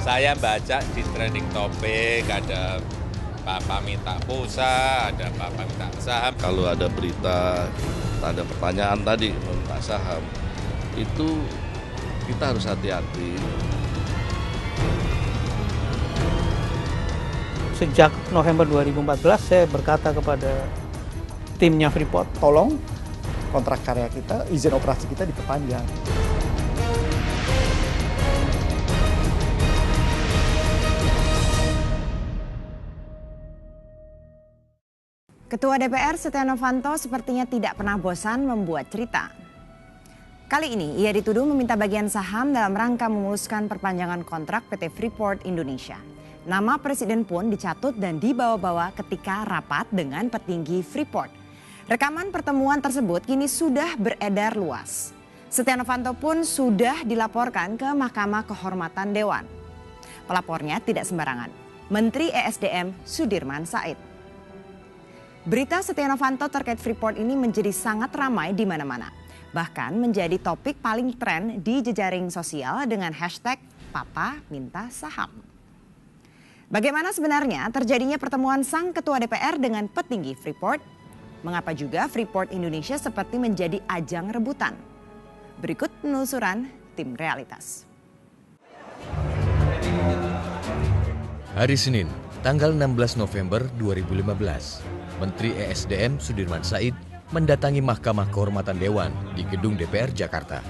Saya baca di trending topik, ada Papa minta pulsa, ada Papa minta saham. Kalau ada berita, ada pertanyaan tadi minta saham, itu kita harus hati-hati. Sejak November 2014 saya berkata kepada timnya Freeport, tolong kontrak karya kita, izin operasi kita diperpanjang. Ketua DPR Setia Novanto sepertinya tidak pernah bosan membuat cerita. Kali ini ia dituduh meminta bagian saham dalam rangka memuluskan perpanjangan kontrak PT Freeport Indonesia. Nama presiden pun dicatut dan dibawa-bawa ketika rapat dengan petinggi Freeport. Rekaman pertemuan tersebut kini sudah beredar luas. Setia Novanto pun sudah dilaporkan ke Mahkamah Kehormatan Dewan. Pelapornya tidak sembarangan, Menteri ESDM Sudirman Said. Berita Setia Novanto terkait Freeport ini menjadi sangat ramai di mana-mana. Bahkan menjadi topik paling tren di jejaring sosial dengan hashtag Papa Minta Saham. Bagaimana sebenarnya terjadinya pertemuan sang ketua DPR dengan petinggi Freeport? Mengapa juga Freeport Indonesia seperti menjadi ajang rebutan? Berikut penelusuran tim Realitas. Hari Senin, tanggal 16 November 2015, Menteri ESDM Sudirman Said mendatangi Mahkamah Kehormatan Dewan di Gedung DPR Jakarta.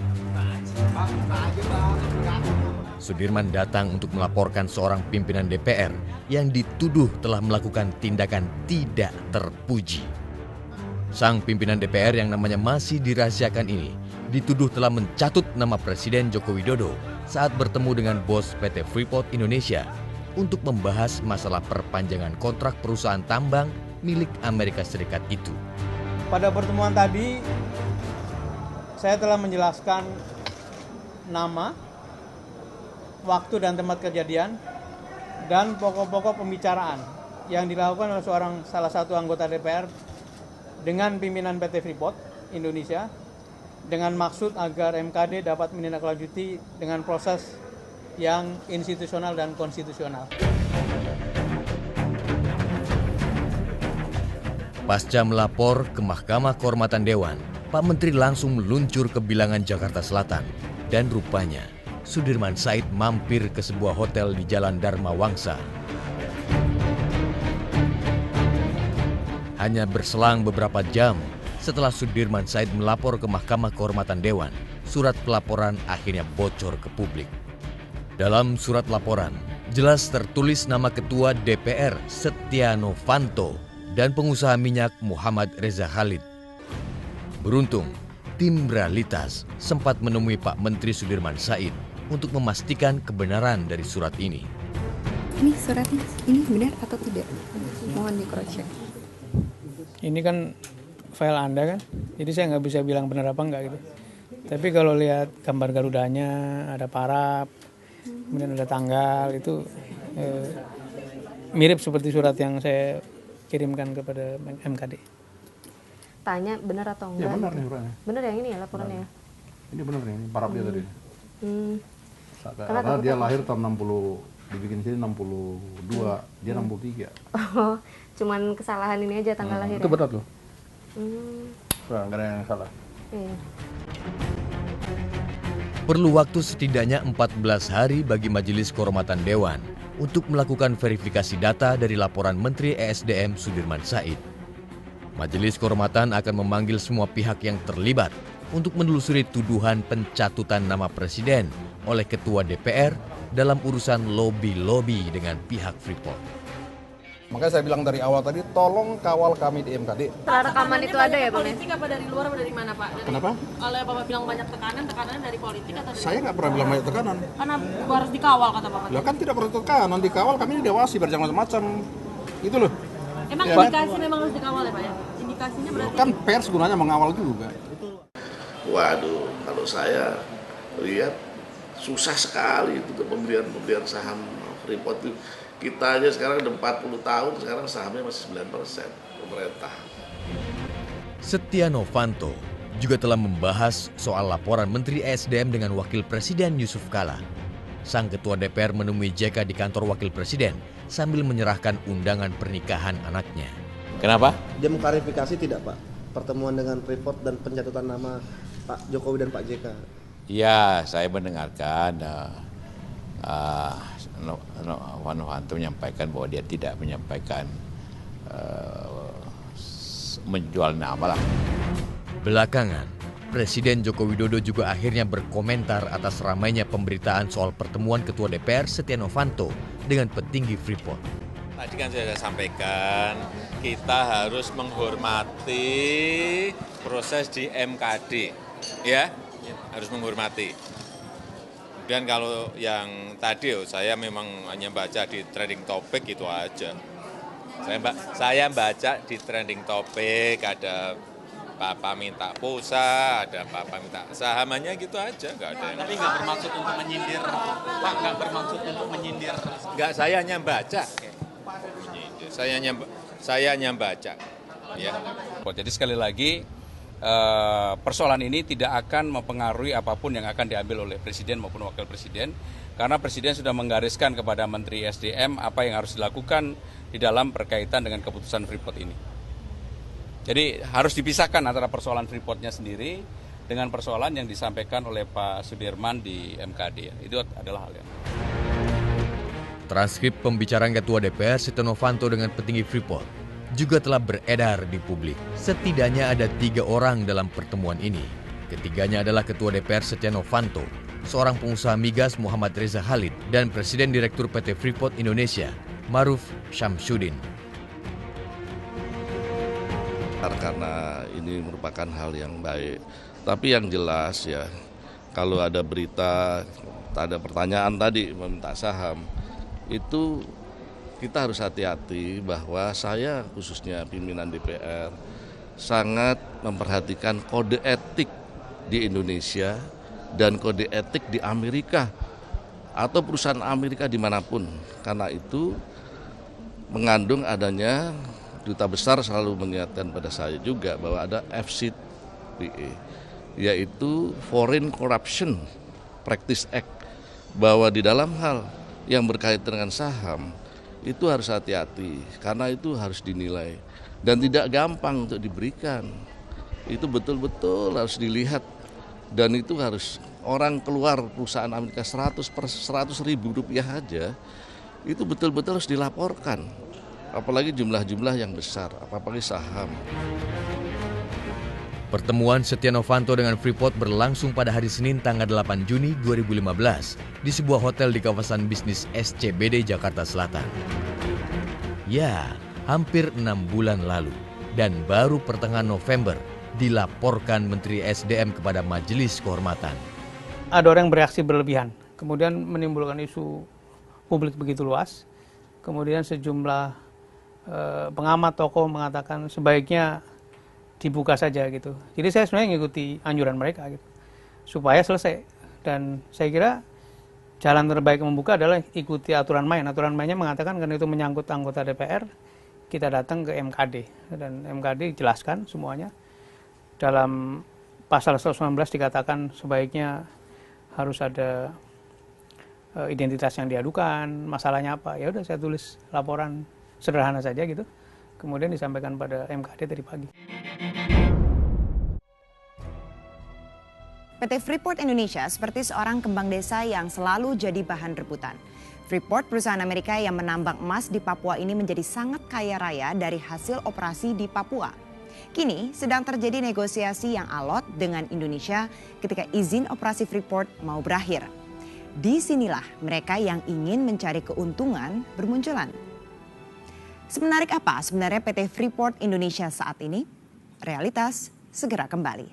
Sudirman datang untuk melaporkan seorang pimpinan DPR yang dituduh telah melakukan tindakan tidak terpuji. Sang pimpinan DPR yang namanya masih dirahasiakan ini dituduh telah mencatut nama Presiden Joko Widodo saat bertemu dengan bos PT Freeport Indonesia untuk membahas masalah perpanjangan kontrak perusahaan tambang milik Amerika Serikat itu. Pada pertemuan tadi, saya telah menjelaskan nama, waktu dan tempat kejadian, dan pokok-pokok pembicaraan yang dilakukan oleh salah satu anggota DPR dengan pimpinan PT Freeport Indonesia dengan maksud agar MKD dapat menindaklanjuti dengan proses yang institusional dan konstitusional. Pasca melapor ke Mahkamah Kehormatan Dewan, Pak Menteri langsung meluncur ke Bilangan Jakarta Selatan dan rupanya Sudirman Said mampir ke sebuah hotel di Jalan Dharma Wangsa. Hanya berselang beberapa jam setelah Sudirman Said melapor ke Mahkamah Kehormatan Dewan, surat pelaporan akhirnya bocor ke publik. Dalam surat laporan, jelas tertulis nama Ketua DPR Setia Novanto dan pengusaha minyak Muhammad Reza Khalid. Beruntung, tim Realitas sempat menemui Pak Menteri Sudirman Said untuk memastikan kebenaran dari surat ini. Ini suratnya, ini benar atau tidak? Mohon di-cross-check. Ini kan file Anda kan, jadi saya nggak bisa bilang benar apa enggak gitu. Tapi kalau lihat gambar Garudanya, ada paraf, kemudian ada tanggal, itu mirip seperti surat yang saya kirimkan kepada MKD. Tanya benar atau enggak? Ya benar nih suratnya. Benar yang ini ya laporannya? Ini benar nih, ini paraf dia tadi. Karena dia lahir tahun 60, dibikin sini 62, dia 63. Oh, cuman kesalahan ini aja tanggal lahir. Itu benar tuh. Hmm. Nggak ada yang salah. Iya. Perlu waktu setidaknya 14 hari bagi Majelis Kehormatan Dewan untuk melakukan verifikasi data dari laporan Menteri ESDM Sudirman Said. Majelis Kehormatan akan memanggil semua pihak yang terlibat untuk menelusuri tuduhan pencatutan nama presiden oleh Ketua DPR dalam urusan lobby-lobby dengan pihak Freeport. Makanya saya bilang dari awal tadi, tolong kawal kami di MKD. Rekaman itu ada ya, Bang? Politik apa dari luar apa dari mana, Pak? Kenapa? Kalau Bapak bilang banyak tekanan dari politik atau dari... Saya nggak pernah bilang banyak tekanan. Karena harus dikawal kata Bapak. Lah kan tidak perlu tekanan, dikawal kami ini diawasi biar jangan macam-macam. Itu loh. Emang Ya, indikasi memang harus dikawal ya, Pak ya? Indikasinya berarti... Kan pers gunanya mengawal juga. Waduh, kalau saya lihat susah sekali itu pembelian saham Freeport itu. Kita aja sekarang udah 40 tahun, sekarang sahamnya masih 9% pemerintah. Setia Novanto juga telah membahas soal laporan Menteri ESDM dengan Wakil Presiden Yusuf Kala. sang ketua DPR menemui JK di kantor wakil presiden sambil menyerahkan undangan pernikahan anaknya. Kenapa? Dia mengklarifikasi tidak Pak pertemuan dengan Freeport dan pencatutan nama Pak Jokowi dan Pak JK? Ya, saya mendengarkan Novanto menyampaikan bahwa dia tidak menyampaikan menjual nama lah. Belakangan, Presiden Joko Widodo juga akhirnya berkomentar atas ramainya pemberitaan soal pertemuan Ketua DPR Setia Novanto dengan petinggi Freeport. Tadi kan saya sudah sampaikan, kita harus menghormati proses di MKD, ya, harus menghormati. Dan kalau yang tadi saya memang hanya baca di trending topic itu aja. Saya baca di trending topic ada Papa minta pulsa, ada Papa minta sahamannya gitu aja, nggak ada yang... Tapi nggak bermaksud untuk menyindir, Pak, nggak bermaksud untuk menyindir. Nggak, saya hanya baca. Saya hanya baca. Ya. Jadi sekali lagi, persoalan ini tidak akan mempengaruhi apapun yang akan diambil oleh Presiden maupun Wakil Presiden, karena Presiden sudah menggariskan kepada Menteri SDM apa yang harus dilakukan di dalam berkaitan dengan keputusan Freeport ini. Jadi harus dipisahkan antara persoalan Freeport-nya sendiri dengan persoalan yang disampaikan oleh Pak Sudirman di MKD. Itu adalah hal yang... Transkrip pembicaraan Ketua DPR Setia Novanto dengan petinggi Freeport juga telah beredar di publik. Setidaknya ada 3 orang dalam pertemuan ini. Ketiganya adalah Ketua DPR Setia Novanto, seorang pengusaha migas Muhammad Reza Khalid, dan Presiden Direktur PT Freeport Indonesia, Maruf Syamsuddin. Karena ini merupakan hal yang baik. Tapi yang jelas ya, kalau ada berita, ada pertanyaan tadi meminta saham, itu kita harus hati-hati bahwa saya khususnya pimpinan DPR sangat memperhatikan kode etik di Indonesia dan kode etik di Amerika atau perusahaan Amerika dimanapun. Karena itu mengandung adanya Duta Besar selalu mengingatkan pada saya juga bahwa ada FCPA, yaitu Foreign Corruption Practice Act, bahwa di dalam hal yang berkaitan dengan saham itu harus hati-hati karena itu harus dinilai dan tidak gampang untuk diberikan. Itu betul-betul harus dilihat dan itu harus orang keluar perusahaan Amerika 100 ribu rupiah aja itu betul-betul harus dilaporkan. Apalagi jumlah-jumlah yang besar, apalagi saham. Pertemuan Setia Novanto dengan Freeport berlangsung pada hari Senin tanggal 8 Juni 2015 di sebuah hotel di kawasan bisnis SCBD Jakarta Selatan. Ya, hampir 6 bulan lalu dan baru pertengahan November dilaporkan Menteri SDM kepada Majelis Kehormatan. Ada orang yang bereaksi berlebihan, kemudian menimbulkan isu publik begitu luas, kemudian sejumlah pengamat tokoh mengatakan sebaiknya dibuka saja gitu. Jadi saya sebenarnya mengikuti anjuran mereka gitu, supaya selesai. Dan saya kira jalan terbaik membuka adalah ikuti aturan main. Aturan mainnya mengatakan karena itu menyangkut anggota DPR, kita datang ke MKD dan MKD jelaskan semuanya. Dalam pasal 119 dikatakan sebaiknya harus ada identitas yang diadukan, masalahnya apa. Ya udah saya tulis laporan sederhana saja gitu. Kemudian disampaikan pada MKD tadi pagi. PT Freeport Indonesia seperti seorang kembang desa yang selalu jadi bahan rebutan. Freeport, perusahaan Amerika yang menambang emas di Papua ini menjadi sangat kaya raya dari hasil operasi di Papua. Kini sedang terjadi negosiasi yang alot dengan Indonesia ketika izin operasi Freeport mau berakhir. Disinilah mereka yang ingin mencari keuntungan bermunculan. Semenarik apa sebenarnya PT Freeport Indonesia saat ini? Realitas segera kembali.